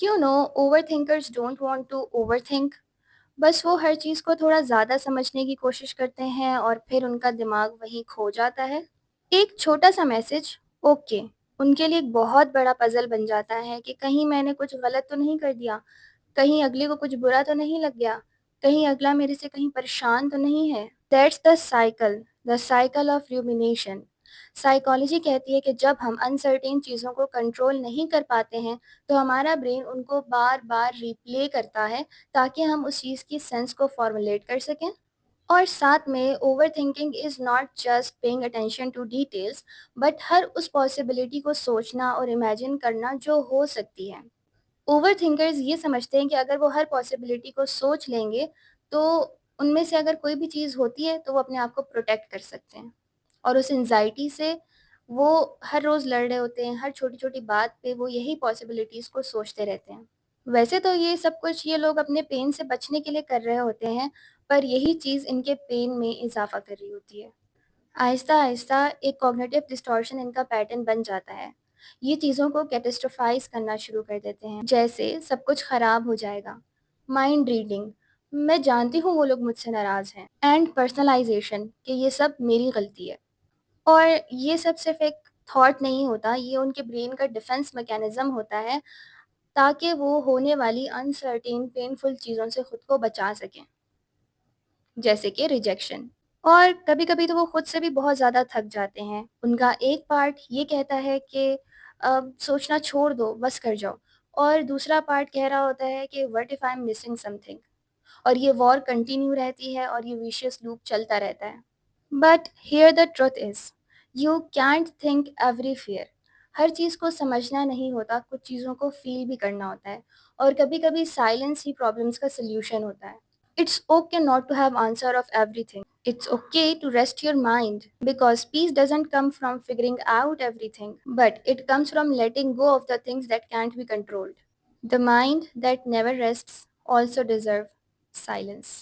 क्यों no overthinkers don't want to overthink. बस वो हर चीज़ को थोड़ा ज़्यादा समझने की कोशिश करते हैं और फिर उनका दिमाग वहीं खो जाता है। एक छोटा-सा मैसेज ओके उनके लिए एक बहुत बड़ा पज़ल बन जाता है कि कहीं मैंने कुछ गलत तो नहीं कर दिया, कहीं अगले को कुछ बुरा तो नहीं लग गया, कहीं अगला मेरे से कहीं परेशान तो नहीं है। That's the cycle of rumination. Psychology कहती है कि जब हम अनसर्टेन चीज़ों को कंट्रोल नहीं कर पाते हैं, तो हमारा ब्रेन उनको बार-बार रिप्ले करता है ताकि हम उस चीज़ की सेंस को फॉर्मुलेट कर सकें। और साथ में overthinking is not just paying attention to details, but हर उस पॉसिबिलिटी को सोचना और इमेजिन करना जो हो सकती है। ओवरथिंकर्स ये समझते हैं कि अगर वो हर पॉसिबिलिटी को सोच लेंगे, तो उनमें से अगर कोई भी चीज़ होती है, तो वो अपने आप को प्रोटेक्ट कर सकते हैं। और उस एंग्ज़ायटी से वो हर रोज़ लड़ रहे होते हैं, हर छोटी-छोटी बात पे वो यही पॉसिबिलिटीज़ को सोचते रहते हैं। वैसे तो ये सब कुछ ये लोग अपने पेन से बचने के लिए कर रहे होते हैं, पर यही चीज़ इनके पेन में इज़ाफ़ा कर रही होती है। आहिस्ता-आहिस्ता एक कॉग्निटिव डिस्टॉर्शन इनका पैटर्न बन जाता है। ये चीज़ों को कैटास्ट्रोफ़ाइज़ करना शुरू कर देते हैं, जैसे सब कुछ ख़राब हो जाएगा, माइंड रीडिंग, मैं जानती हूँ वो लोग मुझसे नाराज़ हैं, एंड पर्सनलाइज़ेशन कि ये सब मेरी गलती है। और ये सब सिर्फ़ एक थॉट नहीं होता, ये उनके ब्रेन का डिफेंस मैकेनिज़्म होता है, ताकि वो होने वाली अनसर्टेन पेनफुल चीज़ों से खुद को बचा सकें, जैसे कि रिजेक्शन। और कभी-कभी तो वो खुद से भी बहुत ज़्यादा थक जाते हैं। उनका एक पार्ट ये कहता है कि सोचना छोड़ दो, बस कर जाओ, और दूसरा पार्ट कह रहा होता है कि what if I am missing something, और ये वॉर कंटिन्यू रहती है और ये विशियस लूप चलता रहता है। But here the truth is, you can't think every fear. हर चीज़ को समझना नहीं होता, कुछ चीज़ों को फ़ील भी करना होता है, और कभी-कभी साइलेंस ही प्रॉब्लम्स का सॉल्यूशन होता है। It's okay not to have answer of everything. It's okay to rest your mind, because peace doesn't come from figuring out everything, but it comes from letting go of the things that can't be controlled. The mind that never rests also deserves silence.